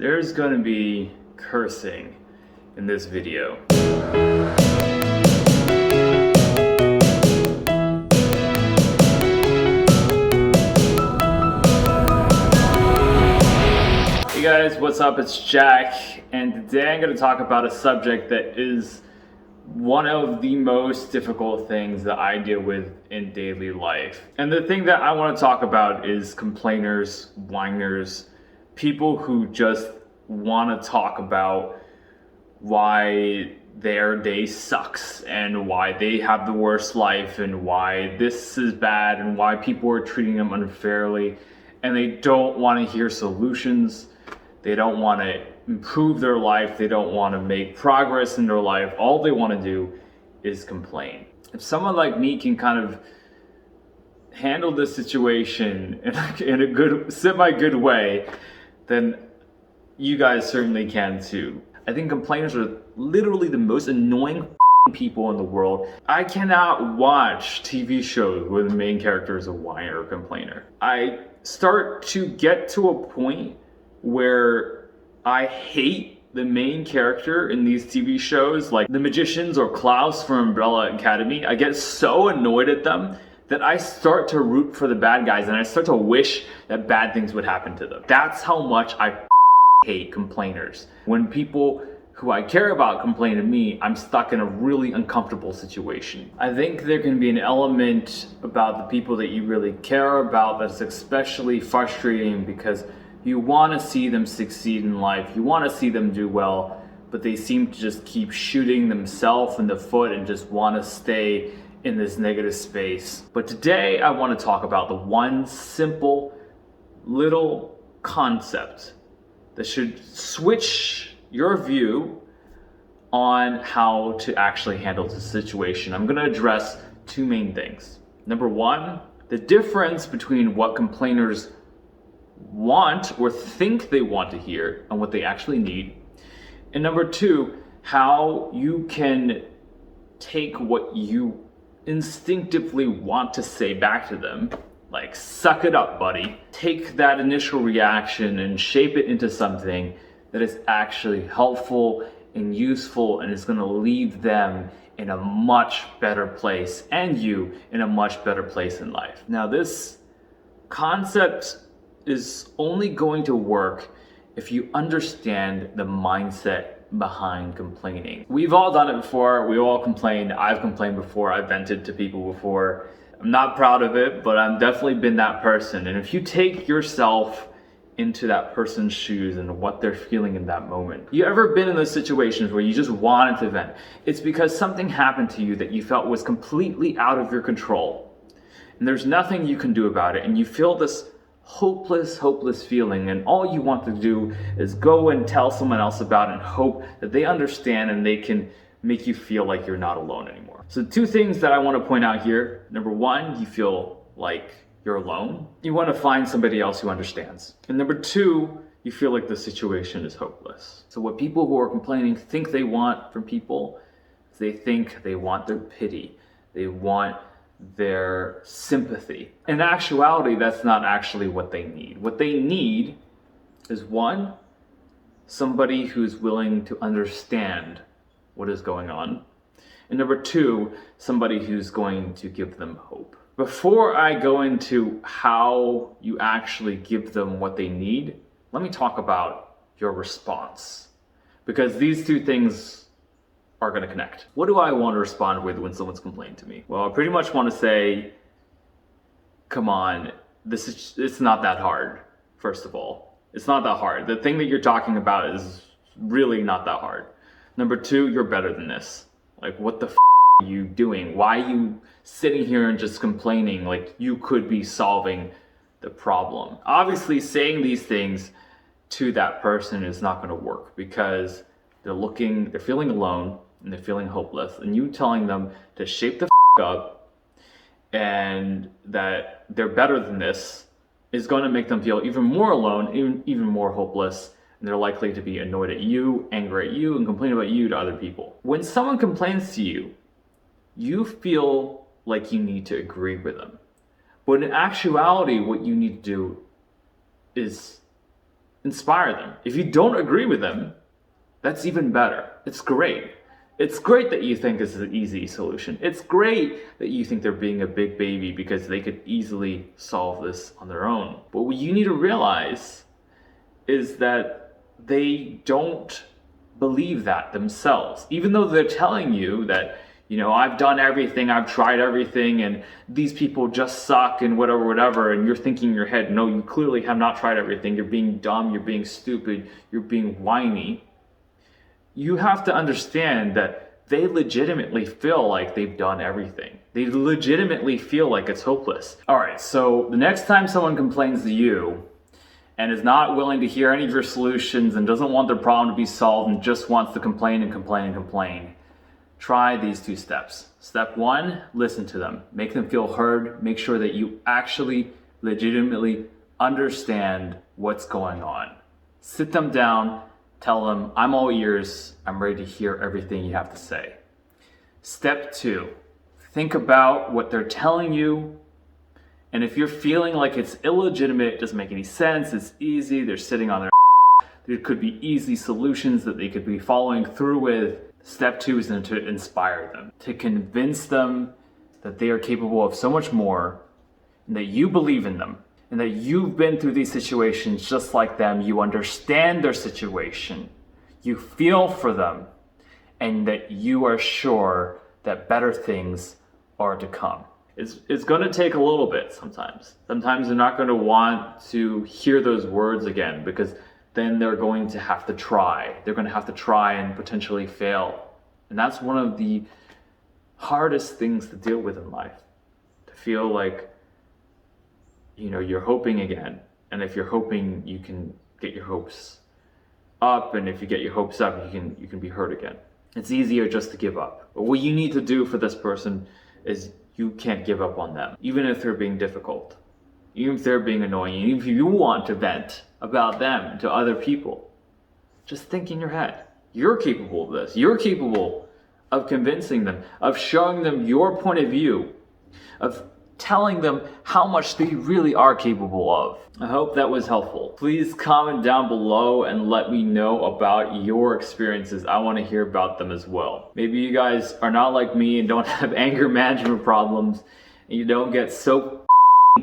There's going to be cursing in this video. Hey guys, what's up? It's Jack, and today I'm going to talk about a subject that is one of the most difficult things that I deal with in daily life. And the thing that I want to talk about is complainers, whiners, people who just want to talk about why their day sucks and why they have the worst life and why this is bad and why people are treating them unfairly, and they don't want to hear solutions. They don't want to improve their life. They don't want to make progress in their life. All they want to do is complain. If someone like me can kind of handle this situation in a good, semi-good way, then you guys certainly can too. I think complainers are literally the most annoying people in the world. I cannot watch TV shows where the main character is a whiner or complainer. I start to get to a point where I hate the main character in these TV shows, like The Magicians or Klaus from Umbrella Academy. I get so annoyed at them that I start to root for the bad guys and I start to wish that bad things would happen to them. That's how much I hate complainers. When people who I care about complain to me, I'm stuck in a really uncomfortable situation. I think there can be an element about the people that you really care about that's especially frustrating because you want to see them succeed in life, you want to see them do well, but they seem to just keep shooting themselves in the foot and just want to stay in this negative space. But today I want to talk about the one simple little concept that should switch your view on how to actually handle the situation. I'm going to address two main things. Number one, the difference between what complainers want or think they want to hear and what they actually need. And number two, how you can take what you instinctively want to say back to them, like suck it up, buddy. Take that initial reaction and shape it into something that is actually helpful and useful and is going to leave them in a much better place and you in a much better place in life. Now, this concept is only going to work if you understand the mindset behind complaining. We've all done it before. We all complained. I've complained before. I've vented to people before. I'm not proud of it, but I've definitely been that person. And if you take yourself into that person's shoes and what they're feeling in that moment. You ever been in those situations where you just wanted to vent? It's because something happened to you that you felt was completely out of your control. And there's nothing you can do about it. And you feel this hopeless feeling, and all you want to do is go and tell someone else about it and hope that they understand and they can make you feel like you're not alone anymore. So two things that I want to point out here. Number one, you feel like you're alone. You want to find somebody else who understands. And number two, you feel like the situation is hopeless. So what people who are complaining think they want from people, they think they want their pity. They want their sympathy. In actuality, that's not actually what they need. What they need is one, somebody who's willing to understand what is going on. And number two, somebody who's going to give them hope. Before I go into how you actually give them what they need, let me talk about your response. Because these two things are going to connect. What do I want to respond with when someone's complaining to me? Well, I pretty much want to say, come on, it's not that hard, first of all. It's not that hard. The thing that you're talking about is really not that hard. Number two, you're better than this. Like, what the are you doing? Why are you sitting here and just complaining like you could be solving the problem? Obviously, saying these things to that person is not going to work because they're feeling alone and they're feeling hopeless, and you telling them to shape the up and that they're better than this is going to make them feel even more alone, even more hopeless, and they're likely to be annoyed at you, angry at you, and complain about you to other people. When someone complains to you, you feel like you need to agree with them. But in actuality, what you need to do is inspire them. If you don't agree with them, that's even better. It's great. It's great that you think this is an easy solution. It's great that you think they're being a big baby because they could easily solve this on their own. But what you need to realize is that they don't believe that themselves. Even though they're telling you that, I've done everything, I've tried everything, and these people just suck and whatever, and you're thinking in your head, no, you clearly have not tried everything. You're being dumb, you're being stupid, you're being whiny. You have to understand that they legitimately feel like they've done everything. They legitimately feel like it's hopeless. All right, so the next time someone complains to you and is not willing to hear any of your solutions and doesn't want their problem to be solved and just wants to complain and complain and complain, try these 2 steps. Step 1, listen to them. Make them feel heard. Make sure that you actually legitimately understand what's going on. Sit them down. Tell them, I'm all ears. I'm ready to hear everything you have to say. Step 2, think about what they're telling you. And if you're feeling like it's illegitimate, it doesn't make any sense, it's easy, they're sitting on their there could be easy solutions that they could be following through with. Step 2 is then to inspire them, to convince them that they are capable of so much more and that you believe in them. And that you've been through these situations just like them, you understand their situation, you feel for them, and that you are sure that better things are to come. It's going to take a little bit sometimes. Sometimes they're not going to want to hear those words again because then they're going to have to try. They're going to have to try and potentially fail. And that's one of the hardest things to deal with in life. To feel like you're hoping again. And if you're hoping, you can get your hopes up. And if you get your hopes up, you can be hurt again. It's easier just to give up. But what you need to do for this person is you can't give up on them. Even if they're being difficult. Even if they're being annoying. Even if you want to vent about them to other people. Just think in your head. You're capable of this. You're capable of convincing them. Of showing them your point of view. Of telling them how much they really are capable of. I hope that was helpful. Please comment down below and let me know about your experiences. I want to hear about them as well. Maybe you guys are not like me and don't have anger management problems and you don't get so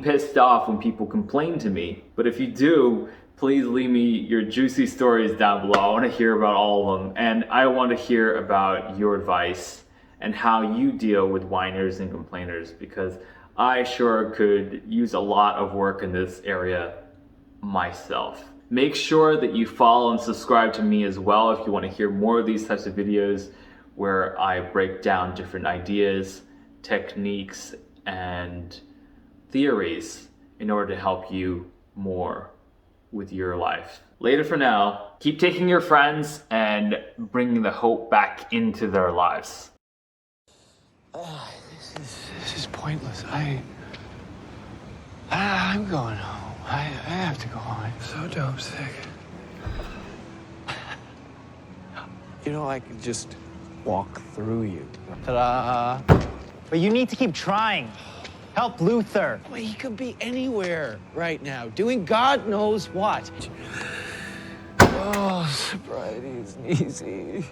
pissed off when people complain to me. But if you do, please leave me your juicy stories down below. I want to hear about all of them, and I want to hear about your advice and how you deal with whiners and complainers, because I sure could use a lot of work in this area myself. Make sure that you follow and subscribe to me as well if you want to hear more of these types of videos where I break down different ideas, techniques, and theories in order to help you more with your life. Later for now, keep taking your friends and bringing the hope back into their lives. This is pointless. I'm going home. I have to go home. I'm so dope sick. I could just walk through you. Ta-da! But you need to keep trying. Help Luther. Well, he could be anywhere right now, doing God knows what. Oh, sobriety isn't easy.